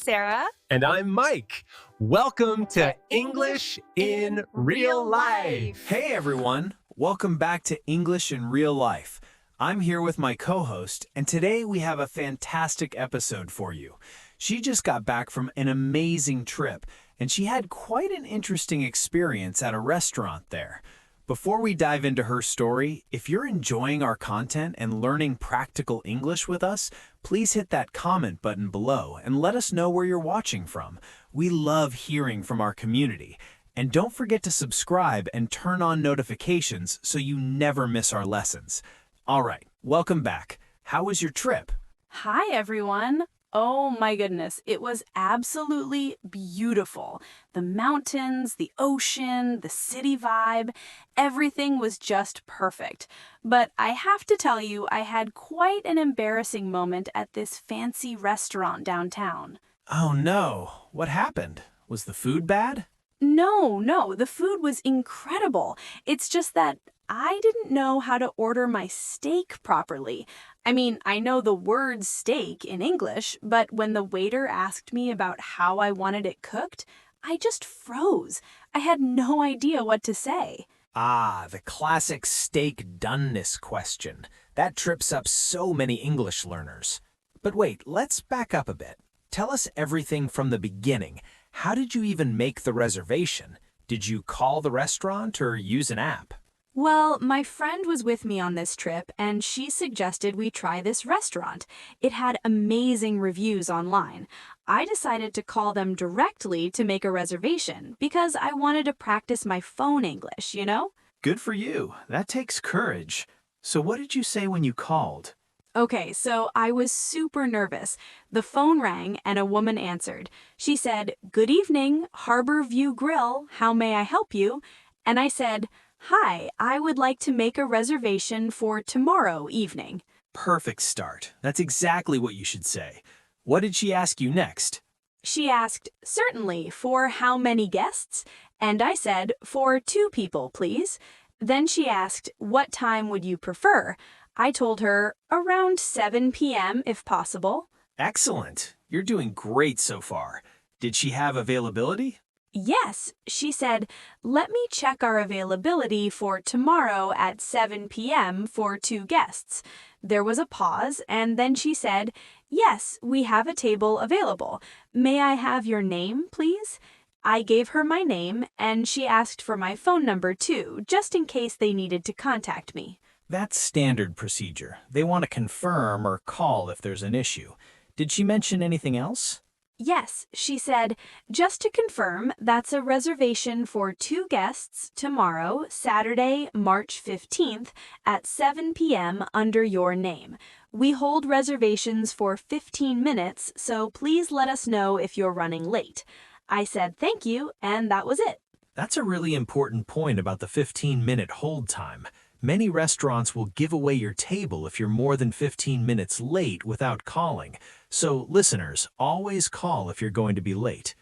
Sara. And I'm Mike. Welcome to English in Real Life. Hey everyone, welcome back to English in Real Life. I'm here with my co-host, and today we have a fantastic episode for you. She just got back from an amazing trip, and she had quite an interesting experience at a restaurant there. Before we dive into her story, if you're enjoying our content and learning practical English with us, please hit that comment button below and let us know where you're watching from. We love hearing from our community. And don't forget to subscribe and turn on notifications so you never miss our lessons. All right, welcome back. How was your trip? Hi, everyone. Oh my goodness, it was absolutely beautiful. The mountains, the ocean, the city vibe, everything was just perfect. But I have to tell you, I had quite an embarrassing moment at this fancy restaurant downtown. Oh no, what happened? Was the food bad? No, the food was incredible. It's just that I didn't know how to order my steak properly. I mean, I know the word steak in English, but when the waiter asked me about how I wanted it cooked, I just froze. I had no idea what to say. Ah, the classic steak doneness question. That trips up so many English learners. But wait, let's back up a bit. Tell us everything from the beginning. How did you even make the reservation? Did you call the restaurant or use an app? Well, my friend was with me on this trip, and she suggested we try this restaurant. It had amazing reviews online. I decided to call them directly to make a reservation because I wanted to practice my phone English, you know? Good for you. That takes courage. So what did you say when you called? Okay, so I was super nervous. The phone rang and a woman answered. She said, "Good evening, Harbor View Grill. How may I help you?" And I said, "Hi, I would like to make a reservation for tomorrow evening." Perfect start. That's exactly what you should say. What did she ask you next? She asked, "Certainly, for how many guests?" And I said, "For 2 people, please." Then she asked, "What time would you prefer?" I told her, around 7 p.m. if possible. Excellent. You're doing great so far. Did she have availability? Yes, she said, "Let me check our availability for tomorrow at 7 p.m. for 2 guests." There was a pause, and then she said, "Yes, we have a table available. May I have your name, please?" I gave her my name, and she asked for my phone number too, just in case they needed to contact me. That's standard procedure. They want to confirm or call if there's an issue. Did she mention anything else? Yes, she said, "Just to confirm, that's a reservation for 2 guests tomorrow, Saturday, March 15th at 7 p.m. under your name. We hold reservations for 15 minutes, so please let us know if you're running late." I said thank you, and that was it. That's a really important point about the 15-minute hold time. Many restaurants will give away your table if you're more than 15 minutes late without calling. So, listeners, always call if you're going to be late.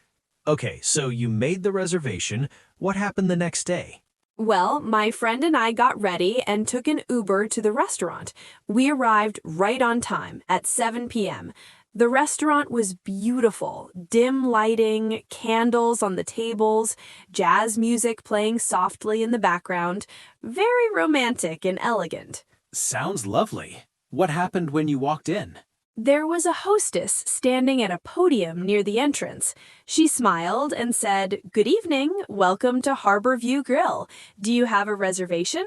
Okay, so you made the reservation. What happened the next day? Well, my friend and I got ready and took an Uber to the restaurant. We arrived right on time at 7 p.m. The restaurant was beautiful. Dim lighting, candles on the tables, jazz music playing softly in the background. Very romantic and elegant. Sounds lovely. What happened when you walked in? There was a hostess standing at a podium near the entrance. She smiled and said, "Good evening, welcome to Harbor View Grill. Do you have a reservation?"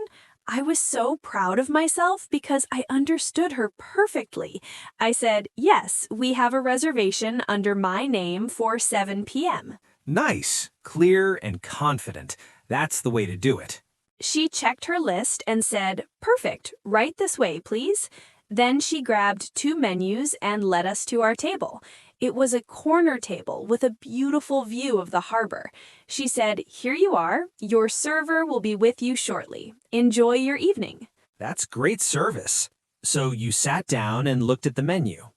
I was so proud of myself because I understood her perfectly. I said, "Yes, we have a reservation under my name for 7 p.m. Nice, clear, and confident. That's the way to do it. She checked her list and said, "Perfect, right this way, please." Then she grabbed 2 menus and led us to our table. It was a corner table with a beautiful view of the harbor. She said, "Here you are. Your server will be with you shortly. Enjoy your evening." That's great service. So you sat down and looked at the menu.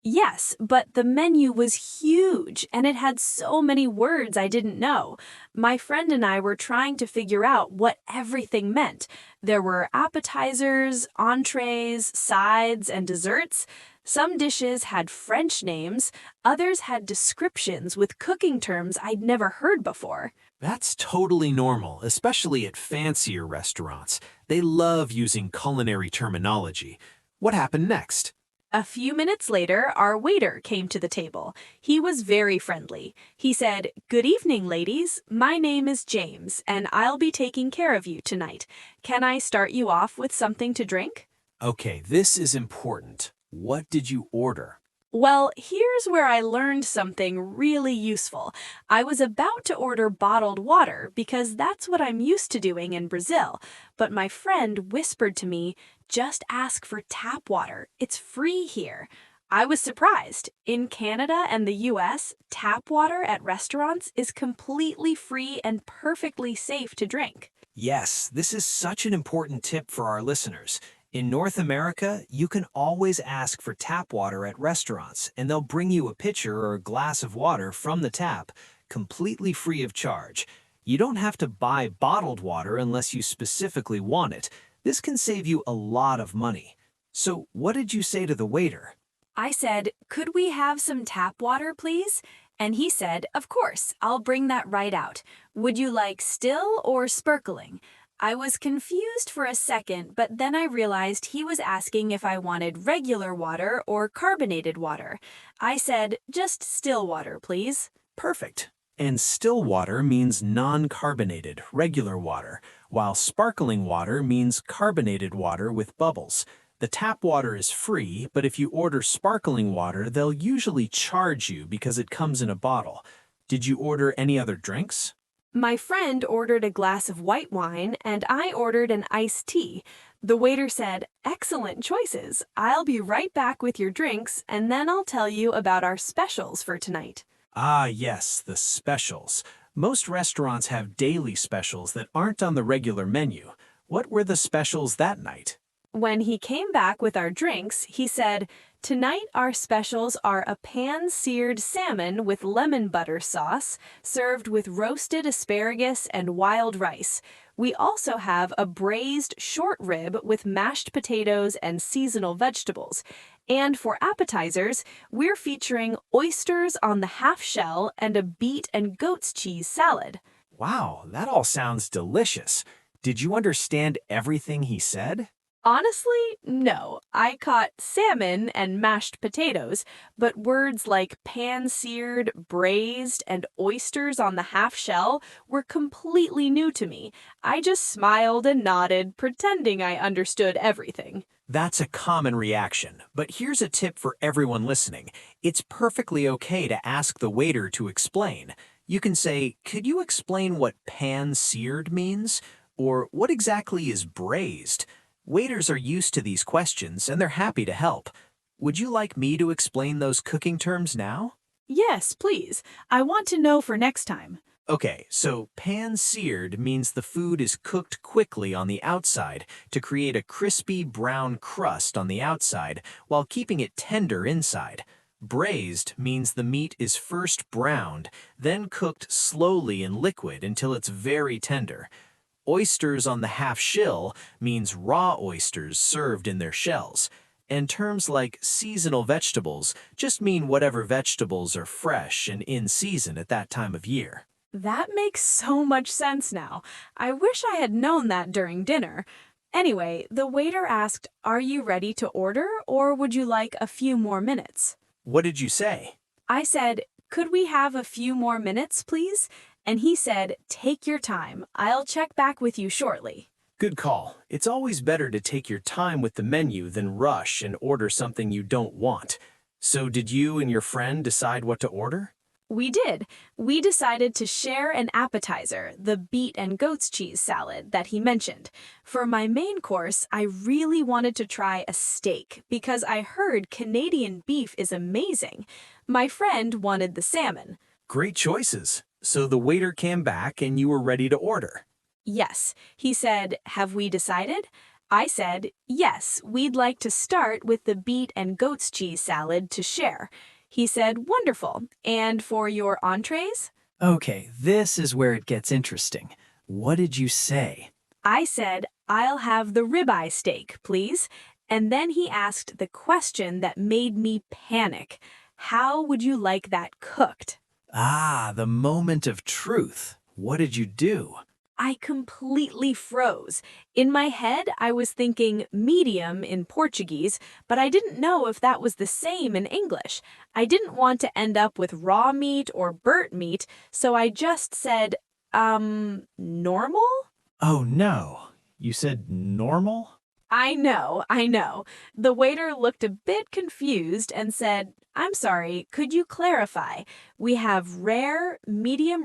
Yes, but the menu was huge, and it had so many words I didn't know. My friend and I were trying to figure out what everything meant. There were appetizers, entrees, sides, and desserts. Some dishes had French names, others had descriptions with cooking terms I'd never heard before. That's totally normal, especially at fancier restaurants. They love using culinary terminology. What happened next? A few minutes later, our waiter came to the table. He was very friendly. He said, "Good evening, ladies. My name is James, and I'll be taking care of you tonight. Can I start you off with something to drink?" Okay, this is important. What did you order? Well, here's where I learned something really useful. I was about to order bottled water because that's what I'm used to doing in Brazil, but my friend whispered to me, "Just ask for tap water. It's free here." I was surprised. In Canada and the US, tap water at restaurants is completely free and perfectly safe to drink. Yes, this is such an important tip for our listeners. In North America, you can always ask for tap water at restaurants, and they'll bring you a pitcher or a glass of water from the tap, completely free of charge. You don't have to buy bottled water unless you specifically want it. This can save you a lot of money. So, what did you say to the waiter? I said, "Could we have some tap water, please?" And he said, "Of course, I'll bring that right out. Would you like still or sparkling?" I was confused for a second, but then I realized he was asking if I wanted regular water or carbonated water. I said, "Just still water, please." Perfect. And still water means non-carbonated, regular water, while sparkling water means carbonated water with bubbles. The tap water is free, but if you order sparkling water, they'll usually charge you because it comes in a bottle. Did you order any other drinks? My friend ordered a glass of white wine, and I ordered an iced tea. The waiter said, "Excellent choices. I'll be right back with your drinks, and then I'll tell you about our specials for tonight." Ah, yes, the specials. Most restaurants have daily specials that aren't on the regular menu. What were the specials that night? When he came back with our drinks, he said, "Tonight our specials are a pan-seared salmon with lemon butter sauce, served with roasted asparagus and wild rice. We also have a braised short rib with mashed potatoes and seasonal vegetables. And for appetizers, we're featuring oysters on the half shell and a beet and goat's cheese salad." Wow, that all sounds delicious. Did you understand everything he said? Honestly, no. I caught salmon and mashed potatoes, but words like pan-seared, braised, and oysters on the half shell were completely new to me. I just smiled and nodded, pretending I understood everything. That's a common reaction, but here's a tip for everyone listening. It's perfectly okay to ask the waiter to explain. You can say, "Could you explain what pan-seared means?" Or, "What exactly is braised?" Waiters are used to these questions, and they're happy to help. Would you like me to explain those cooking terms now? Yes, please. I want to know for next time. Okay, so pan-seared means the food is cooked quickly on the outside to create a crispy brown crust on the outside while keeping it tender inside. Braised means the meat is first browned, then cooked slowly in liquid until it's very tender. Oysters on the half shell means raw oysters served in their shells. And terms like seasonal vegetables just mean whatever vegetables are fresh and in season at that time of year. That makes so much sense now. I wish I had known that during dinner. Anyway, the waiter asked, "Are you ready to order, or would you like a few more minutes?" What did you say? I said, "Could we have a few more minutes, please?" And he said, "Take your time. I'll check back with you shortly." Good call. It's always better to take your time with the menu than rush and order something you don't want. So did you and your friend decide what to order? We did. We decided to share an appetizer, the beet and goat's cheese salad that he mentioned. For my main course, I really wanted to try a steak because I heard Canadian beef is amazing. My friend wanted the salmon. Great choices. So the waiter came back and you were ready to order. Yes. He said, "Have we decided?" I said, "Yes, we'd like to start with the beet and goat's cheese salad to share." He said, "Wonderful. And for your entrees?" Okay, this is where it gets interesting. What did you say? I said, "I'll have the ribeye steak, please." And then he asked the question that made me panic. How would you like that cooked? Ah, the moment of truth. What did you do? I completely froze. In my head, I was thinking medium in Portuguese, but I didn't know if that was the same in English. I didn't want to end up with raw meat or burnt meat, so I just said, normal? Oh no. You said normal? I know. The waiter looked a bit confused and said, I'm sorry, could you clarify? We have rare, medium,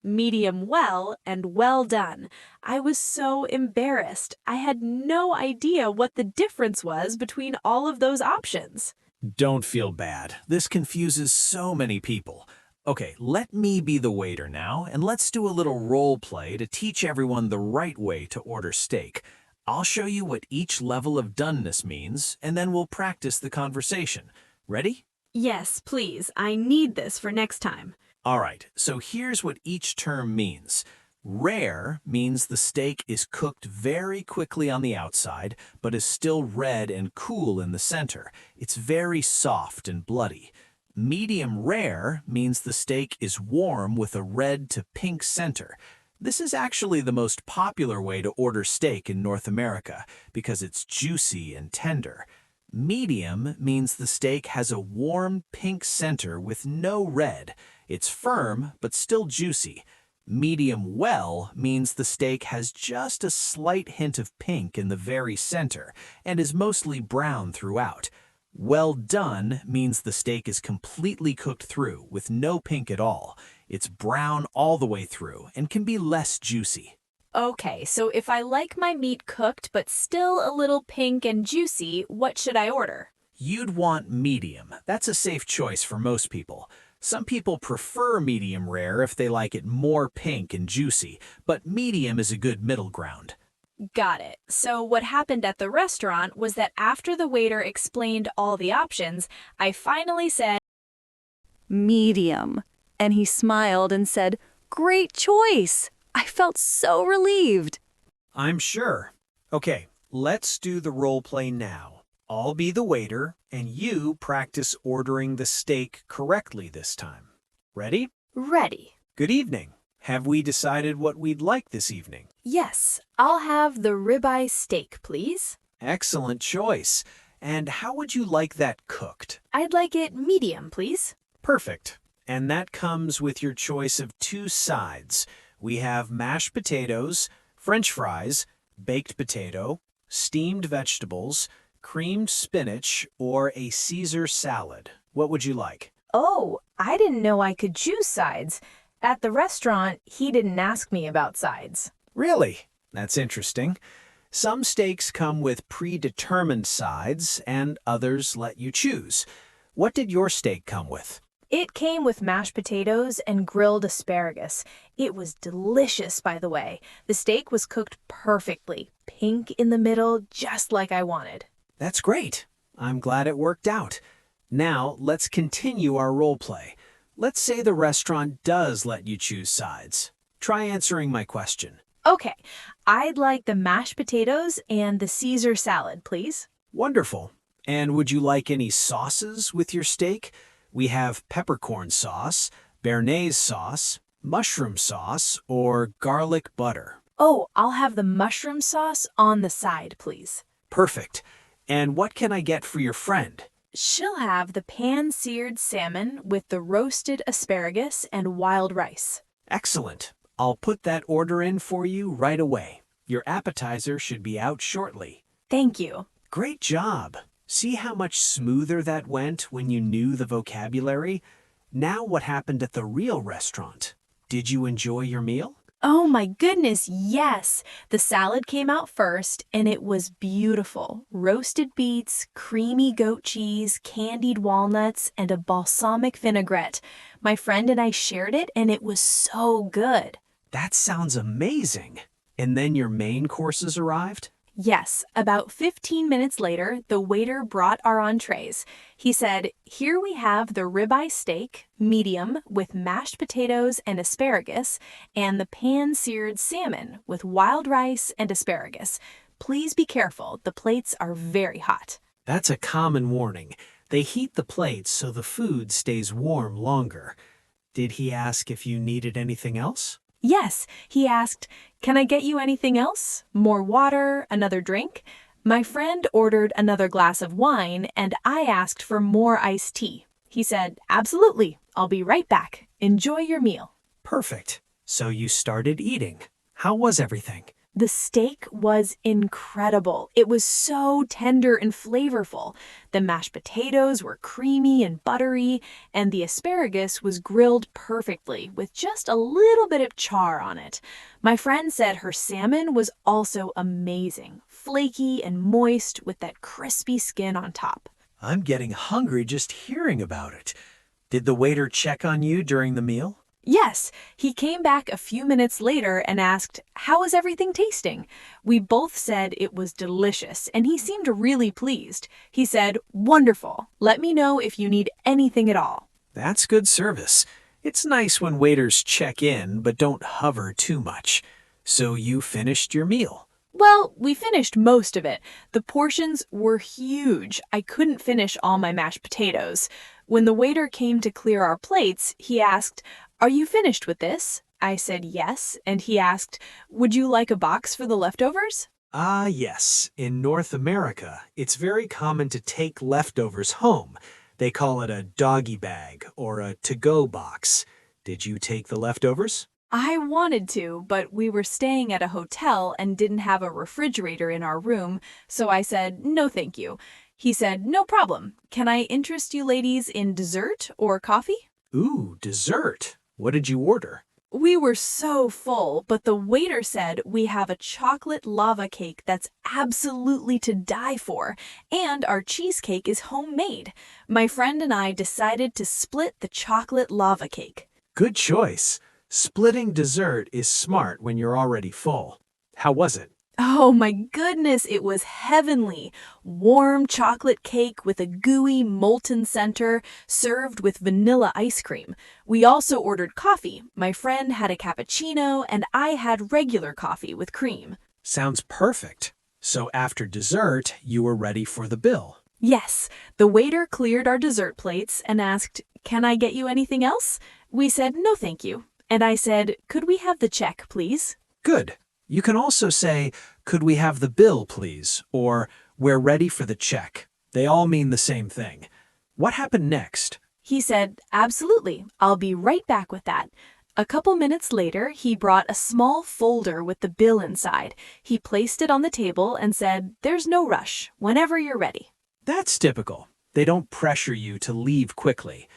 medium well, and well done. I was so embarrassed. I had no idea what the difference was between all of those options. Don't feel bad. This confuses so many people. Okay, let me be the waiter now, and let's do a little role play to teach everyone the right way to order steak. I'll show you what each level of doneness means, and then we'll practice the conversation. Ready? Yes, please. I need this for next time. All right, so here's what each term means. Rare means the steak is cooked very quickly on the outside, but is still red and cool in the center. It's very soft and bloody. Medium rare means the steak is warm with a red to pink center. This is actually the most popular way to order steak in North America because it's juicy and tender. Medium means the steak has a warm pink center with no red. It's firm but still juicy. Medium well means the steak has just a slight hint of pink in the very center and is mostly brown throughout. Well done means the steak is completely cooked through with no pink at all. It's brown all the way through and can be less juicy. Okay, so if I like my meat cooked but still a little pink and juicy, what should I order? You'd want medium. That's a safe choice for most people. Some people prefer medium rare if they like it more pink and juicy, but medium is a good middle ground. Got it. So what happened at the restaurant was that after the waiter explained all the options, I finally said, medium. And he smiled and said, great choice. I felt so relieved. I'm sure. Okay, let's do the role play now. I'll be the waiter, and you practice ordering the steak correctly this time. Ready? Ready. Good evening. Have we decided what we'd like this evening? Yes, I'll have the ribeye steak, please. Excellent choice. And how would you like that cooked? I'd like it medium, please. Perfect. And that comes with your choice of 2 sides. We have mashed potatoes, French fries, baked potato, steamed vegetables, creamed spinach, or a Caesar salad. What would you like? Oh, I didn't know I could choose sides. At the restaurant, he didn't ask me about sides. Really? That's interesting. Some steaks come with predetermined sides, and others let you choose. What did your steak come with? It came with mashed potatoes and grilled asparagus. It was delicious, by the way. The steak was cooked perfectly, pink in the middle, just like I wanted. That's great. I'm glad it worked out. Now, let's continue our role play. Let's say the restaurant does let you choose sides. Try answering my question. Okay, I'd like the mashed potatoes and the Caesar salad, please. Wonderful. And would you like any sauces with your steak? We have peppercorn sauce, béarnaise sauce, mushroom sauce, or garlic butter. Oh, I'll have the mushroom sauce on the side, please. Perfect. And what can I get for your friend? She'll have the pan-seared salmon with the roasted asparagus and wild rice. Excellent. I'll put that order in for you right away. Your appetizer should be out shortly. Thank you. Great job. See how much smoother that went when you knew the vocabulary? Now what happened at the real restaurant? Did you enjoy your meal? Oh my goodness, yes! The salad came out first, and it was beautiful. Roasted beets, creamy goat cheese, candied walnuts, and a balsamic vinaigrette. My friend and I shared it, and it was so good. That sounds amazing. And then your main courses arrived? Yes, about 15 minutes later, the waiter brought our entrees. He said, here we have the ribeye steak, medium, with mashed potatoes and asparagus, and the pan-seared salmon with wild rice and asparagus. Please be careful. The plates are very hot. That's a common warning. They heat the plates so the food stays warm longer. Did he ask if you needed anything else? Yes, he asked, "Can I get you anything else? More water, another drink?" My friend ordered another glass of wine, and I asked for more iced tea. He said, "Absolutely. I'll be right back. Enjoy your meal." Perfect. So you started eating. How was everything? The steak was incredible. It was so tender and flavorful. The mashed potatoes were creamy and buttery, and the asparagus was grilled perfectly with just a little bit of char on it. My friend said her salmon was also amazing, flaky and moist with that crispy skin on top. I'm getting hungry just hearing about it. Did the waiter check on you during the meal? Yes, he came back a few minutes later and asked, "How is everything tasting?" We both said it was delicious, and he seemed really pleased. He said, "Wonderful. Let me know if you need anything at all." That's good service. It's nice when waiters check in but don't hover too much. So you finished your meal. Well, we finished most of it. The portions were huge. I couldn't finish all my mashed potatoes. When the waiter came to clear our plates, he asked, "Are you finished with this?" I said yes, and he asked, "Would you like a box for the leftovers?" Yes. In North America, it's very common to take leftovers home. They call it a doggy bag or a to-go box. Did you take the leftovers? I wanted to, but we were staying at a hotel and didn't have a refrigerator in our room, so I said, "No, thank you." He said, "No problem. Can I interest you ladies in dessert or coffee?" Ooh, dessert. What did you order? We were so full, but the waiter said we have a chocolate lava cake that's absolutely to die for, and our cheesecake is homemade. My friend and I decided to split the chocolate lava cake. Good choice. Splitting dessert is smart when you're already full. How was it? Oh my goodness, it was heavenly. Warm chocolate cake with a gooey, molten center, served with vanilla ice cream. We also ordered coffee. My friend had a cappuccino, and I had regular coffee with cream. Sounds perfect. So after dessert, you were ready for the bill. Yes, the waiter cleared our dessert plates and asked, "Can I get you anything else?" We said, "No, thank you." And I said, "Could we have the check, please?" Good. You can also say, "Could we have the bill, please?" or "We're ready for the check." They all mean the same thing. What happened next? He said, "Absolutely. I'll be right back with that." A couple minutes later, he brought a small folder with the bill inside. He placed it on the table and said, "There's no rush. Whenever you're ready." That's typical. They don't pressure you to leave quickly.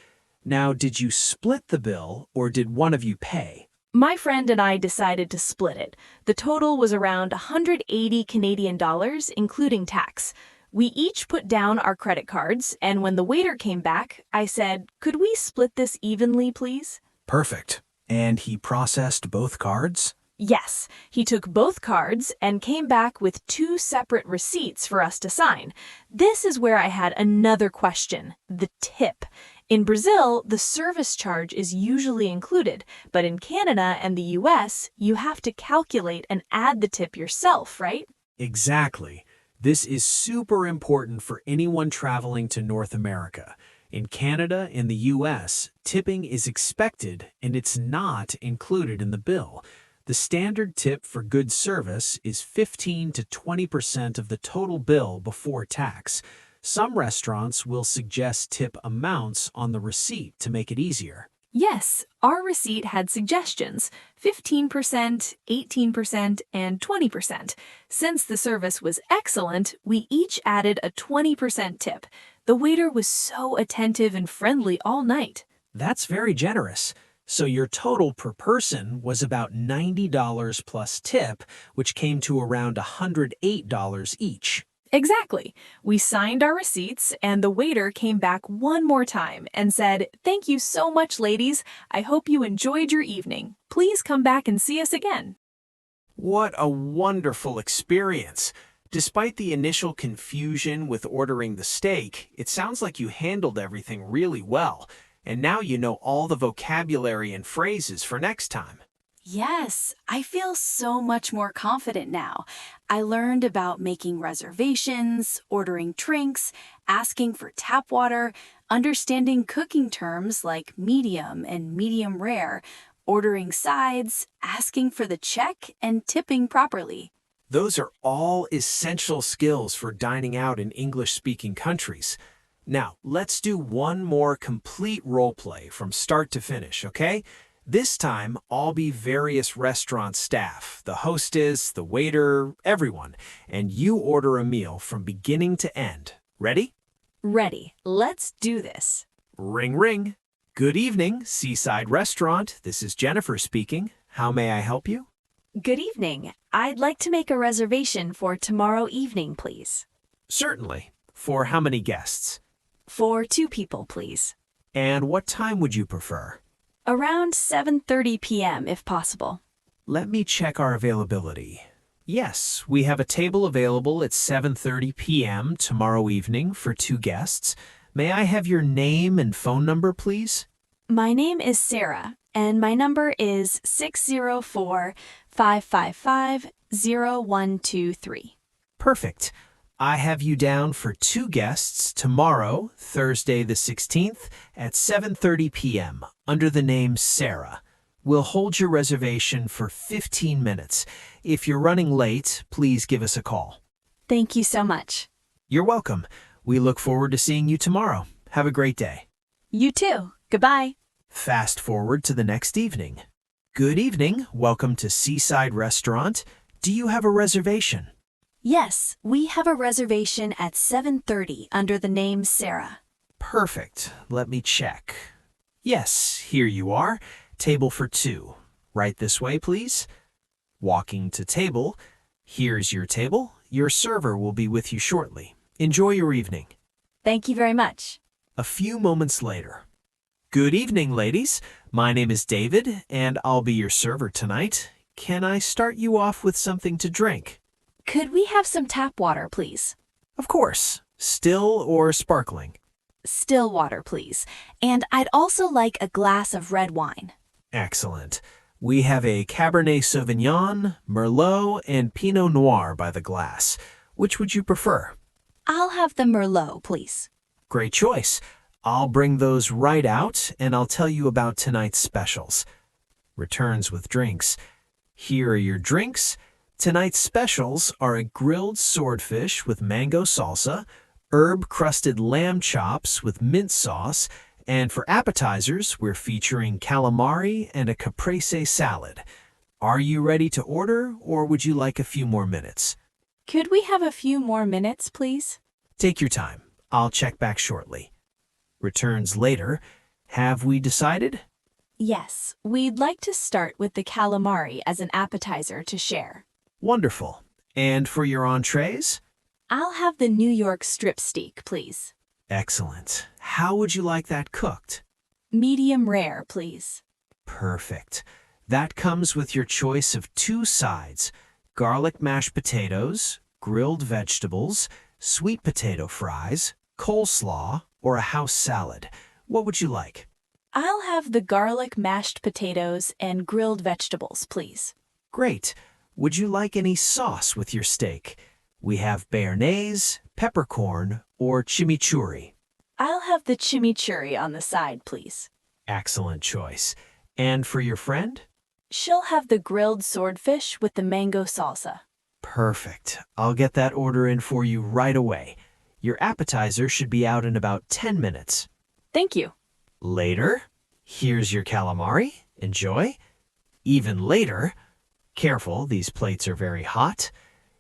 Now, did you split the bill or did one of you pay? My friend and I decided to split it. The total was around 180 Canadian dollars, including tax. We each put down our credit cards, and when the waiter came back, I said, "Could we split this evenly, please?" Perfect. And he processed both cards? Yes, he took both cards and came back with 2 separate receipts for us to sign. This is where I had another question, the tip. In Brazil, the service charge is usually included, but in Canada and the US, you have to calculate and add the tip yourself, right? Exactly. This is super important for anyone traveling to North America. In Canada and the US, tipping is expected and it's not included in the bill. The standard tip for good service is 15 to 20% of the total bill before tax. Some restaurants will suggest tip amounts on the receipt to make it easier. Yes, our receipt had suggestions, 15%, 18%, and 20%. Since the service was excellent, we each added a 20% tip. The waiter was so attentive and friendly all night. That's very generous. So your total per person was about $90 plus tip, which came to around $108 each. Exactly. We signed our receipts, and the waiter came back one more time and said, "Thank you so much, ladies. I hope you enjoyed your evening. Please come back and see us again." What a wonderful experience. Despite the initial confusion with ordering the steak, it sounds like you handled everything really well, and now you know all the vocabulary and phrases for next time. Yes, I feel so much more confident now. I learned about making reservations, ordering drinks, asking for tap water, understanding cooking terms like medium and medium rare, ordering sides, asking for the check, and tipping properly. Those are all essential skills for dining out in English-speaking countries. Now, let's do one more complete role play from start to finish, okay? This time, I'll be various restaurant staff, the hostess, the waiter, everyone, and you order a meal from beginning to end. Ready? Ready. Let's do this. Ring, ring. Good evening, Seaside Restaurant. This is Jennifer speaking. How may I help you? Good evening. I'd like to make a reservation for tomorrow evening, please. Certainly. For how many guests? For 2 people, please. And what time would you prefer? Around 7:30 p.m. if possible. Let me check our availability. Yes, we have a table available at 7:30 p.m. tomorrow evening for 2 guests. May I have your name and phone number, please? My name is Sara, and my number is 604-555-0123. Perfect. I have you down for 2 guests tomorrow, Thursday the 16th, at 7:30 p.m. under the name Sara. We'll hold your reservation for 15 minutes. If you're running late, please give us a call. Thank you so much. You're welcome. We look forward to seeing you tomorrow. Have a great day. You too. Goodbye. Fast forward to the next evening. Good evening. Welcome to Seaside Restaurant. Do you have a reservation? Yes, we have a reservation at 7:30 under the name Sara. Perfect. Let me check. Yes, here you are. Table for 2. Right this way, please. Walking to table. Here's your table. Your server will be with you shortly. Enjoy your evening. Thank you very much. A few moments later. Good evening, ladies. My name is David, and I'll be your server tonight. Can I start you off with something to drink? Could we have some tap water, please? Of course. Still or sparkling? Still water, please. And I'd also like a glass of red wine. Excellent. We have a Cabernet Sauvignon, Merlot, and Pinot Noir by the glass. Which would you prefer? I'll have the Merlot, please. Great choice. I'll bring those right out, and I'll tell you about tonight's specials. Returns with drinks. Here are your drinks. Tonight's specials are a grilled swordfish with mango salsa, herb-crusted lamb chops with mint sauce, and for appetizers, we're featuring calamari and a caprese salad. Are you ready to order, or would you like a few more minutes? Could we have a few more minutes, please? Take your time. I'll check back shortly. Returns later. Have we decided? Yes, we'd like to start with the calamari as an appetizer to share. Wonderful. And for your entrees? I'll have the New York strip steak, please. Excellent. How would you like that cooked? Medium rare, please. Perfect. That comes with your choice of 2 sides: garlic mashed potatoes, grilled vegetables, sweet potato fries, coleslaw, or a house salad. What would you like? I'll have the garlic mashed potatoes and grilled vegetables, please. Great. Would you like any sauce with your steak? We have béarnaise, peppercorn, or chimichurri. I'll have the chimichurri on the side, please. Excellent choice. And for your friend? She'll have the grilled swordfish with the mango salsa. Perfect. I'll get that order in for you right away. Your appetizer should be out in about 10 minutes. Thank you. Later, here's your calamari. Enjoy. Even later, careful, these plates are very hot.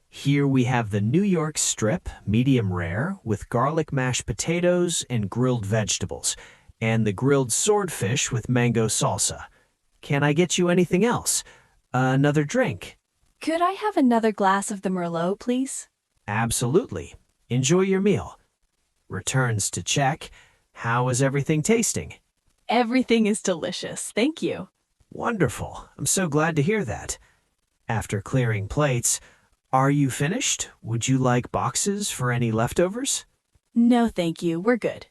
Here we have the New York strip, medium rare, with garlic mashed potatoes and grilled vegetables, and the grilled swordfish with mango salsa. Can I get you anything else? Another drink? Could I have another glass of the Merlot, please? Absolutely. Enjoy your meal. Returns to check. How is everything tasting? Everything is delicious, thank you. Wonderful. I'm so glad to hear that. After clearing plates, are you finished? Would you like boxes for any leftovers? No, thank you, we're good.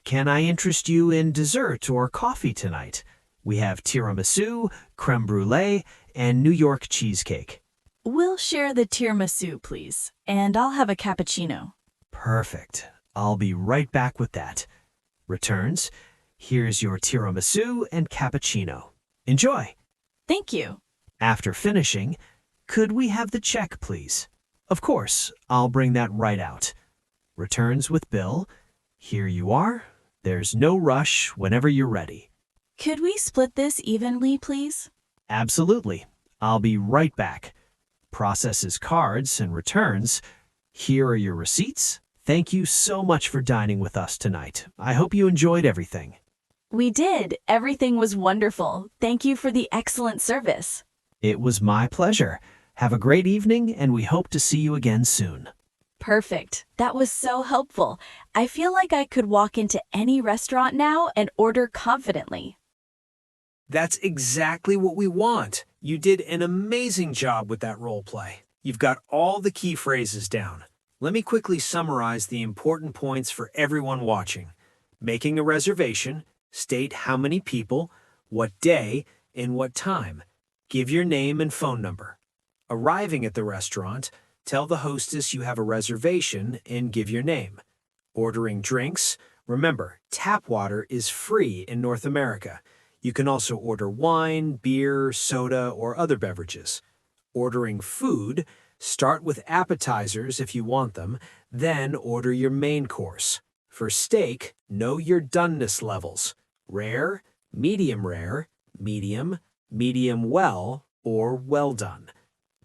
Can I interest you in dessert or coffee tonight? We have tiramisu, creme brulee, and New York cheesecake. We'll share the tiramisu, please, and I'll have a cappuccino. Perfect. I'll be right back with that. Returns. Here's your tiramisu and cappuccino. Enjoy. Thank you. After finishing, could we have the check, please? Of course, I'll bring that right out. Returns with bill. Here you are. There's no rush whenever you're ready. Could we split this evenly, please? Absolutely. I'll be right back. Processes cards and returns. Here are your receipts. Thank you so much for dining with us tonight. I hope you enjoyed everything. We did. Everything was wonderful. Thank you for the excellent service. It was my pleasure. Have a great evening, and we hope to see you again soon. Perfect. That was so helpful. I feel like I could walk into any restaurant now and order confidently. That's exactly what we want. You did an amazing job with that role play. You've got all the key phrases down. Let me quickly summarize the important points for everyone watching. Making a reservation, state how many people, what day, and what time. Give your name and phone number. Arriving at the restaurant, tell the hostess you have a reservation and give your name. Ordering drinks, remember, tap water is free in North America. You can also order wine, beer, soda, or other beverages. Ordering food, start with appetizers if you want them, then order your main course. For steak, know your doneness levels: rare, medium, medium well, or well done.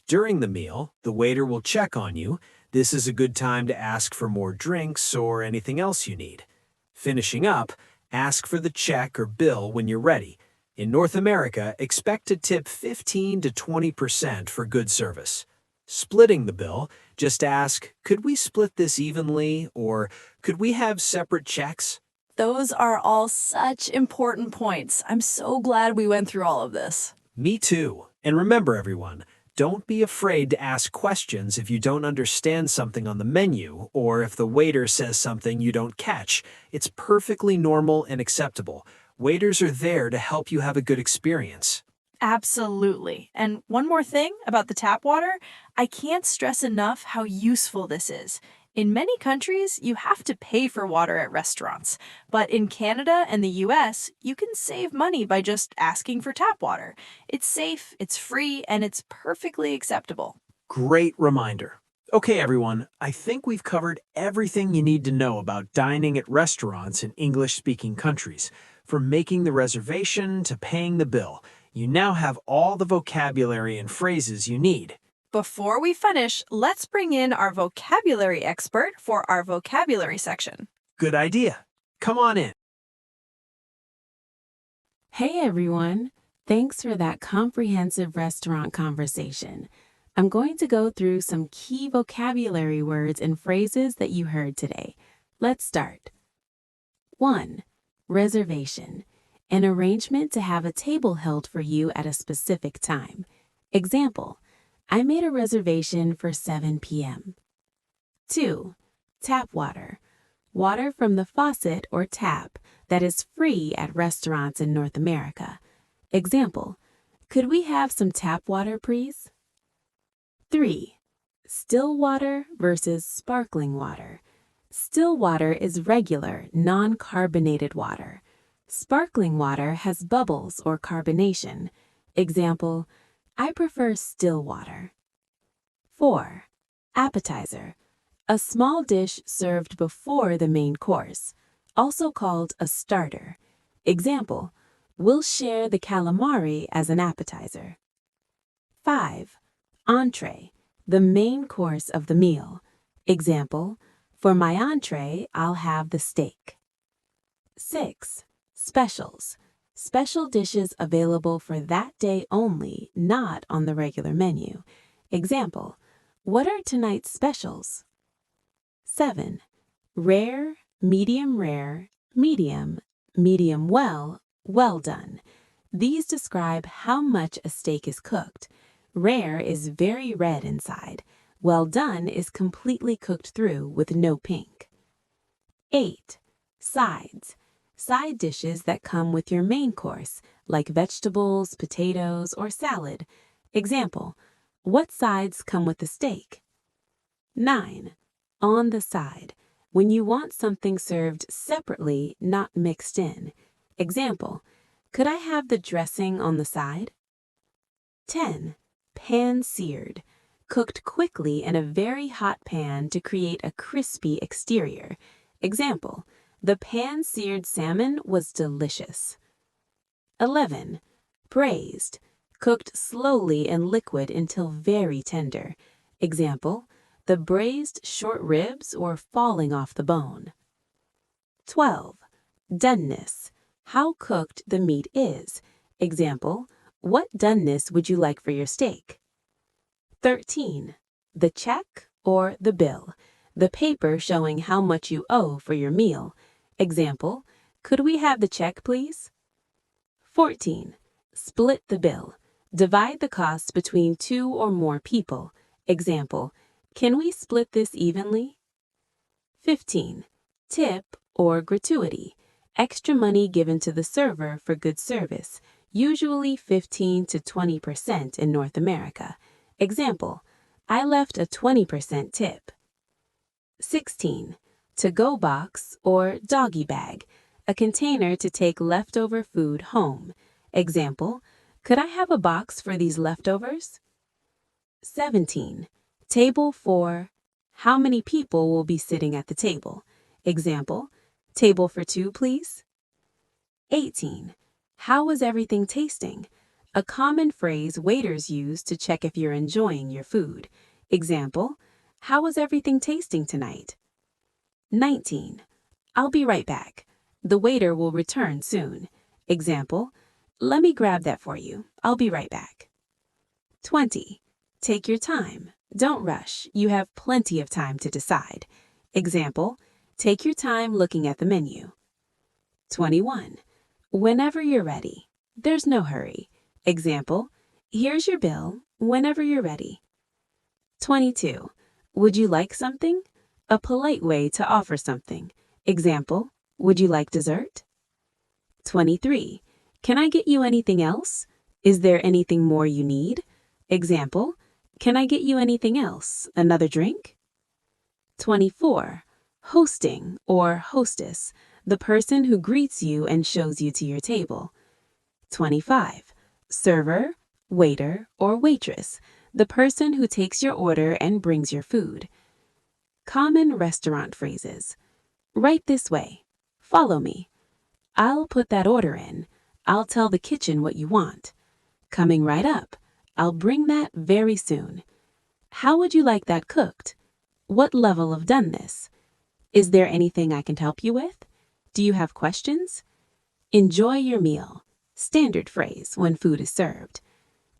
During the meal, the waiter will check on you. This is a good time to ask for more drinks or anything else you need. Finishing up, ask for the check or bill when you're ready. In North America, expect to tip 15 to 20% for good service. Splitting the bill, just ask, could we split this evenly, or could we have separate checks? Those are all such important points. I'm so glad we went through all of this. Me too. And remember, everyone, don't be afraid to ask questions if you don't understand something on the menu or if the waiter says something you don't catch. It's perfectly normal and acceptable. Waiters are there to help you have a good experience. Absolutely. And one more thing about the tap water, I can't stress enough how useful this is. In many countries, you have to pay for water at restaurants. But in Canada and the US, you can save money by just asking for tap water. It's safe, it's free, and it's perfectly acceptable. Great reminder. Okay, everyone, I think we've covered everything you need to know about dining at restaurants in English-speaking countries. From making the reservation to paying the bill, you now have all the vocabulary and phrases you need. Before we finish, let's bring in our vocabulary expert for our vocabulary section. Good idea. Come on in. Hey everyone, thanks for that comprehensive restaurant conversation. I'm going to go through some key vocabulary words and phrases that you heard today. Let's start. 1. Reservation. An arrangement to have a table held for you at a specific time. Example, I made a reservation for 7 p.m. 2. Tap water. Water from the faucet or tap that is free at restaurants in North America. Example, could we have some tap water, please? 3. Still water versus sparkling water. Still water is regular, non-carbonated water. Sparkling water has bubbles or carbonation. Example, I prefer still water. 4. Appetizer. A small dish served before the main course, also called a starter. Example, we'll share the calamari as an appetizer. 5. Entree, the main course of the meal. Example, for my entree, I'll have the steak. 6. Specials. Special dishes available for that day only, not on the regular menu. Example, what are tonight's specials? 7. Rare, medium, medium well, well done. These describe how much a steak is cooked. Rare is very red inside. Well done is completely cooked through with no pink. 8. Sides. side dishes that come with your main course, like vegetables, potatoes, or salad. Example, what sides come with the steak? 9. On the side, when you want something served separately, not mixed in. Example, could I have the dressing on the side? 10. Pan-seared, cooked quickly in a very hot pan to create a crispy exterior. Example, the pan-seared salmon was delicious. 11. Braised, cooked slowly in liquid until very tender. Example, the braised short ribs were falling off the bone. 12. Doneness, how cooked the meat is. Example, what doneness would you like for your steak? 13. The check or the bill, the paper showing how much you owe for your meal. Example, could we have the check, please? 14. Split the bill, divide the costs between 2 or more people. Example, can we split this evenly? 15. Tip or gratuity, extra money given to the server for good service, usually 15 to 20% in North America. Example, I left a 20% tip. 16. To-go box or doggy bag, a container to take leftover food home. Example, could I have a box for these leftovers? 17. Table for, how many people will be sitting at the table? Example, table for 2, please. 18. How was everything tasting? A common phrase waiters use to check if you're enjoying your food. Example, how was everything tasting tonight? 19. I'll be right back. The waiter will return soon. Example, let me grab that for you. I'll be right back. 20. Take your time. Don't rush. You have plenty of time to decide. Example, take your time looking at the menu. 21. Whenever you're ready. There's no hurry. Example, here's your bill whenever you're ready. 22. Would you like something? A polite way to offer something. Example, would you like dessert? 23. Can I get you anything else? Is there anything more you need? Example, can I get you anything else? Another drink? 24. Hosting or hostess, the person who greets you and shows you to your table. 25. Server, waiter, or waitress, the person who takes your order and brings your food. Common restaurant phrases. Right this way. Follow me. I'll put that order in. I'll tell the kitchen what you want. Coming right up. I'll bring that very soon. How would you like that cooked? What level of doneness? Is there anything I can help you with? Do you have questions? Enjoy your meal. Standard phrase when food is served.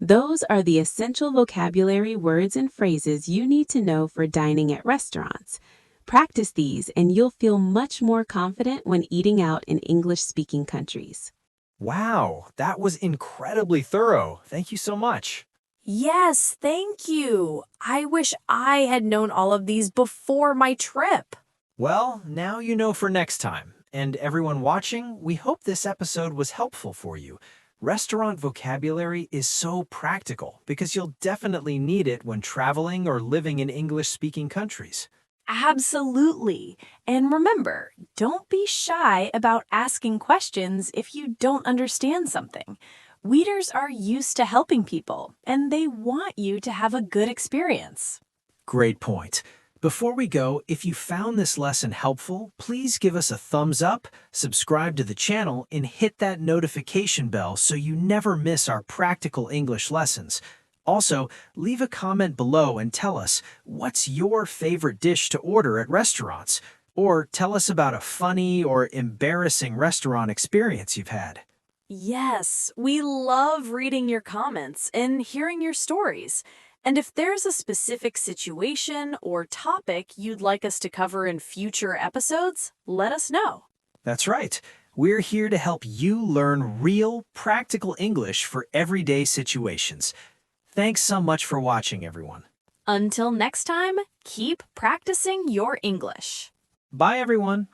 Those are the essential vocabulary words and phrases you need to know for dining at restaurants. Practice these and you'll feel much more confident when eating out in English-speaking countries. Wow, that was incredibly thorough. Thank you so much. Yes, thank you. I wish I had known all of these before my trip. Well, now you know for next time. And everyone watching, we hope this episode was helpful for you. Restaurant vocabulary is so practical because you'll definitely need it when traveling or living in English-speaking countries. Absolutely. And remember, don't be shy about asking questions if you don't understand something. Waiters are used to helping people, and they want you to have a good experience. Great point. Before we go, if you found this lesson helpful, please give us a thumbs up, subscribe to the channel, and hit that notification bell so you never miss our practical English lessons. Also, leave a comment below and tell us what's your favorite dish to order at restaurants, or tell us about a funny or embarrassing restaurant experience you've had. Yes, we love reading your comments and hearing your stories. And if there's a specific situation or topic you'd like us to cover in future episodes, let us know. That's right. We're here to help you learn real, practical English for everyday situations. Thanks so much for watching, everyone. Until next time, keep practicing your English. Bye, everyone.